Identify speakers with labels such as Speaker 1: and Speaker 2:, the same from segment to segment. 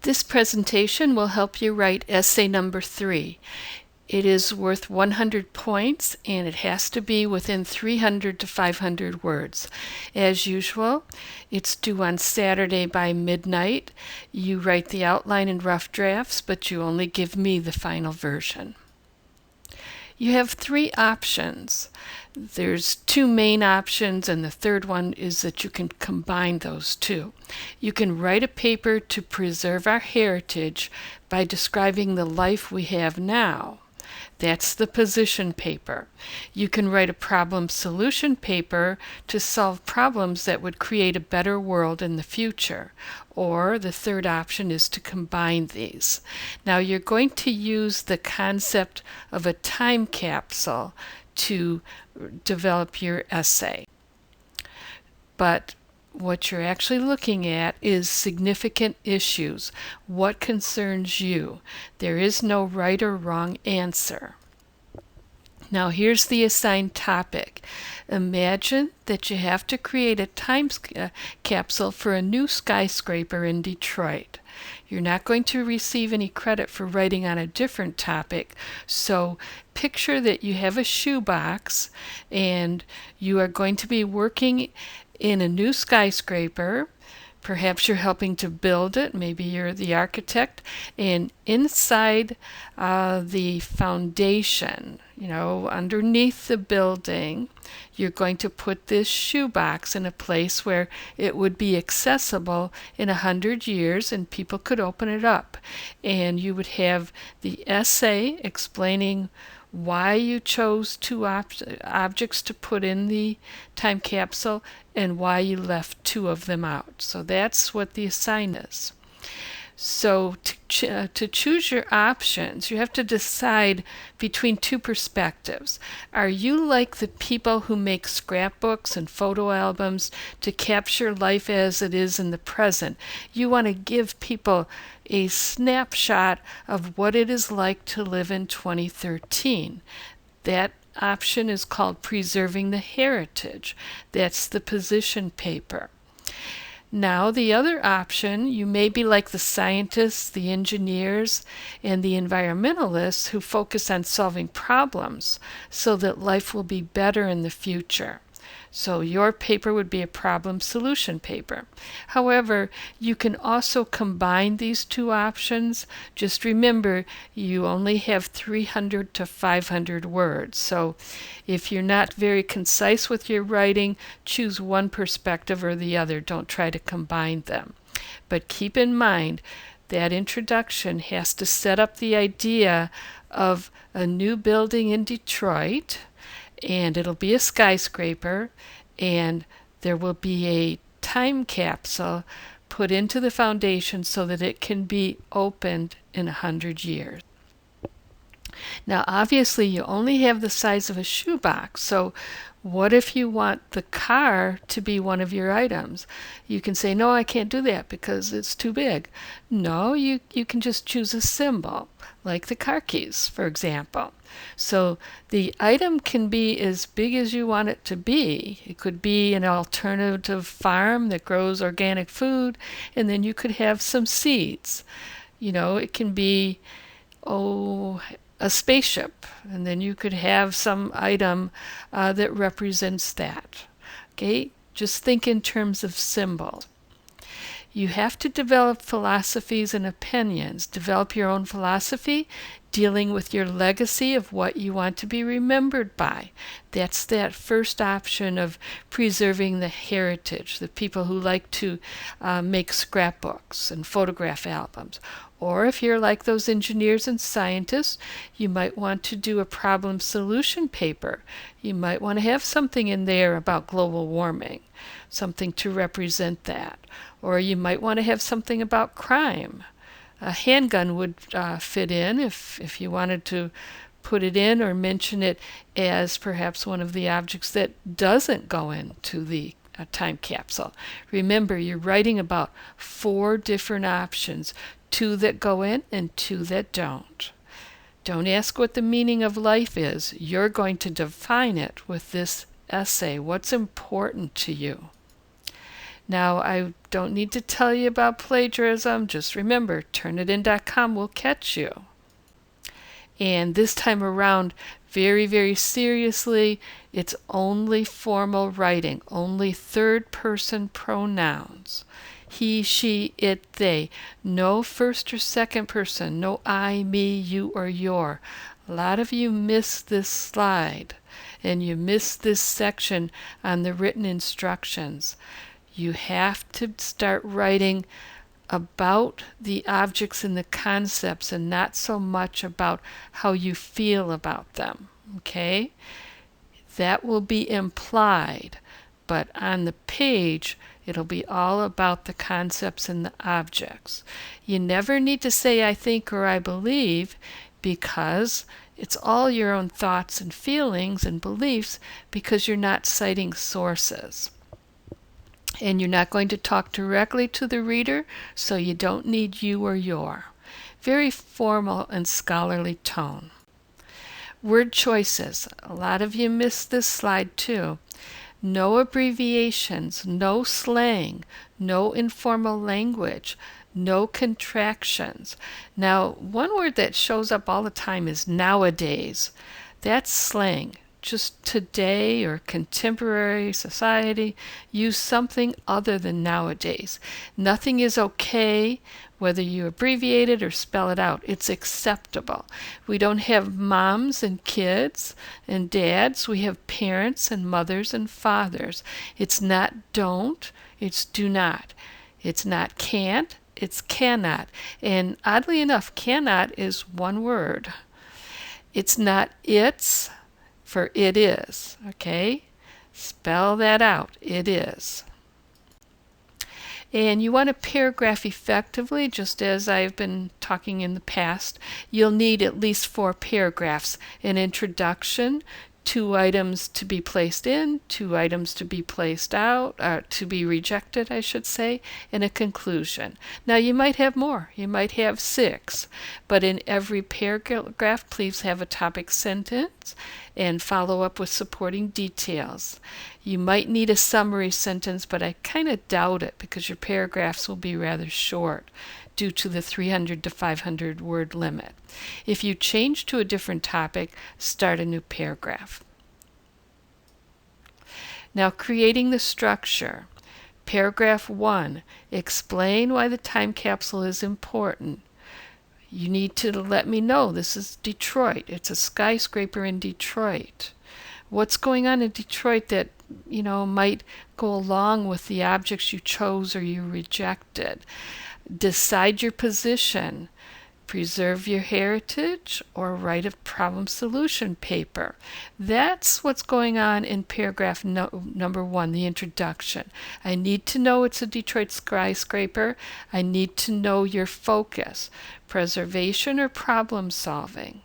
Speaker 1: This presentation will help you write essay number 3. It is worth 100 points and it has to be within 300 to 500 words. As usual, it's due on Saturday by midnight. You write the outline in rough drafts, but you only give me the final version. You have 3 options. There's 2 main options, and the third one is that you can combine those 2. You can write a paper to preserve our heritage by describing the life we have now. That's the position paper. You can write a problem solution paper to solve problems that would create a better world in the future. Or the third option is to combine these. Now you're going to use the concept of a time capsule to develop your essay. But what you're actually looking at is significant issues. What concerns you? There is no right or wrong answer. Now here's the assigned topic. Imagine that you have to create a time capsule for a new skyscraper in Detroit. You're not going to receive any credit for writing on a different topic, so picture that you have a shoebox and you are going to be working in a new skyscraper. Perhaps you're helping to build it, maybe you're the architect, and inside the foundation, underneath the building, you're going to put this shoebox in a place where it would be accessible in 100 years and people could open it up. And you would have the essay explaining why you chose 2 objects to put in the time capsule and why you left 2 of them out. So that's what the assignment is. So to choose your options, you have to decide between 2 perspectives. Are you like the people who make scrapbooks and photo albums to capture life as it is in the present? You want to give people a snapshot of what it is like to live in 2013. That option is called Preserving the Heritage. That's the position paper. Now, the other option, you may be like the scientists, the engineers, and the environmentalists who focus on solving problems so that life will be better in the future. So your paper would be a problem solution paper. However, you can also combine these 2 options. Just remember, you only have 300 to 500 words. So if you're not very concise with your writing, choose one perspective or the other. Don't try to combine them. But keep in mind that introduction has to set up the idea of a new building in Detroit, and it'll be a skyscraper, and there will be a time capsule put into the foundation so that it can be opened in 100 years. Now obviously you only have the size of a shoebox, so what if you want the car to be one of your items? You can say, no, I can't do that because it's too big. No, you can just choose a symbol, like the car keys, for example. So the item can be as big as you want it to be. It could be an alternative farm that grows organic food, and then you could have some seeds. It can be, a spaceship, and then you could have some item that represents that. Okay, just think in terms of symbols. You have to develop philosophies and opinions. Develop your own philosophy, dealing with your legacy of what you want to be remembered by. That's that first option of preserving the heritage, the people who like to make scrapbooks and photograph albums. Or if you're like those engineers and scientists, you might want to do a problem solution paper. You might want to have something in there about global warming, something to represent that. Or you might want to have something about crime. A handgun would fit in if you wanted to put it in or mention it as perhaps one of the objects that doesn't go into the time capsule. Remember, you're writing about 4 different options, 2 that go in and 2 that don't. Don't ask what the meaning of life is. You're going to define it with this essay. What's important to you? Now, I don't need to tell you about plagiarism. Just remember, Turnitin.com will catch you. And this time around, very, very seriously, it's only formal writing, only third person pronouns. He, she, it, they. No first or second person, no I, me, you, or your. A lot of you miss this slide and you miss this section on the written instructions. You have to start writing about the objects and the concepts and not so much about how you feel about them. Okay? That will be implied, but on the page it'll be all about the concepts and the objects. You never need to say I think or I believe, because it's all your own thoughts and feelings and beliefs, because you're not citing sources. And you're not going to talk directly to the reader, so you don't need you or your. Very formal and scholarly tone. Word choices. A lot of you missed this slide too. No abbreviations, no slang, no informal language, no contractions. Now, one word that shows up all the time is nowadays. That's slang. Just today or contemporary society, use something other than nowadays. Nothing is okay, whether you abbreviate it or spell it out. It's acceptable. We don't have moms and kids and dads. We have parents and mothers and fathers. It's not don't, it's do not. It's not can't, it's cannot. And oddly enough, cannot is one word. It's not it's, for it is, okay? Spell that out, it is. And you want to paragraph effectively, just as I've been talking in the past. You'll need at least 4 paragraphs. An introduction, 2 items to be placed in, 2 items to be placed out, to be rejected, I should say, and a conclusion. Now, you might have more. You might have 6. But in every paragraph, please have a topic sentence and follow up with supporting details. You might need a summary sentence, but I kind of doubt it because your paragraphs will be rather short due to the 300 to 500 word limit. If you change to a different topic, start a new paragraph. Now, creating the structure. Paragraph 1, explain why the time capsule is important. You need to let me know this is Detroit. It's a skyscraper in Detroit. What's going on in Detroit that, might go along with the objects you chose or you rejected? Decide your position. Preserve your heritage or write a problem solution paper. That's what's going on in paragraph number 1, the introduction. I need to know it's a Detroit skyscraper. I need to know your focus, preservation or problem solving.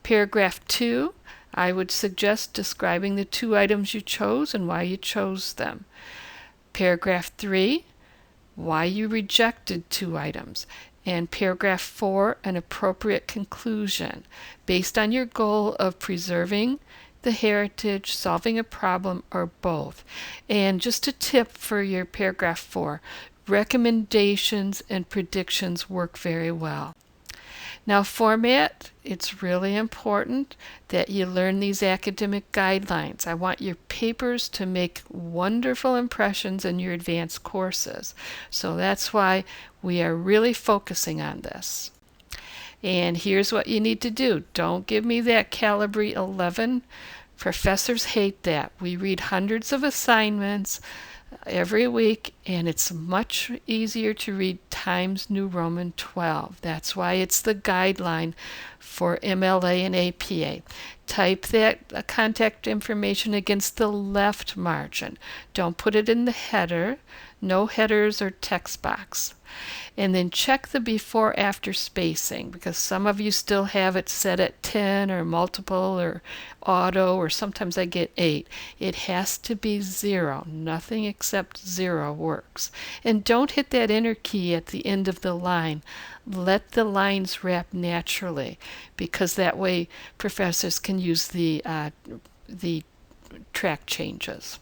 Speaker 1: Paragraph 2, I would suggest describing the 2 items you chose and why you chose them. Paragraph 3, why you rejected 2 items. And paragraph 4, an appropriate conclusion based on your goal of preserving the heritage, solving a problem, or both. And just a tip for your paragraph 4, recommendations and predictions work very well. Now, format, it's really important that you learn these academic guidelines. I want your papers to make wonderful impressions in your advanced courses. So that's why we are really focusing on this. And here's what you need to do. Don't give me that Calibre 11. Professors hate that. We read hundreds of assignments every week, and it's much easier to read Times New Roman 12. That's why it's the guideline for MLA and APA. Type that contact information against the left margin. Don't put it in the header. No headers or text box. And then check the before-after spacing, because some of you still have it set at 10 or multiple or auto, or sometimes I get 8. It has to be 0. Nothing except 0 works. And don't hit that enter key at the end of the line. Let the lines wrap naturally, because that way professors can use the track changes.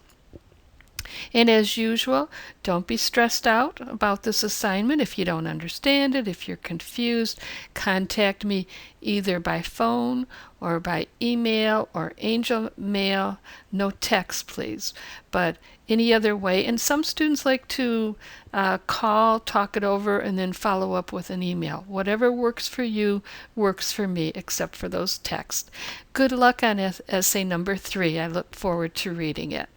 Speaker 1: And as usual, don't be stressed out about this assignment. If you don't understand it, if you're confused, contact me either by phone or by email or angel mail. No text, please, but any other way. And some students like to call, talk it over, and then follow up with an email. Whatever works for you works for me, except for those texts. Good luck on essay number 3. I look forward to reading it.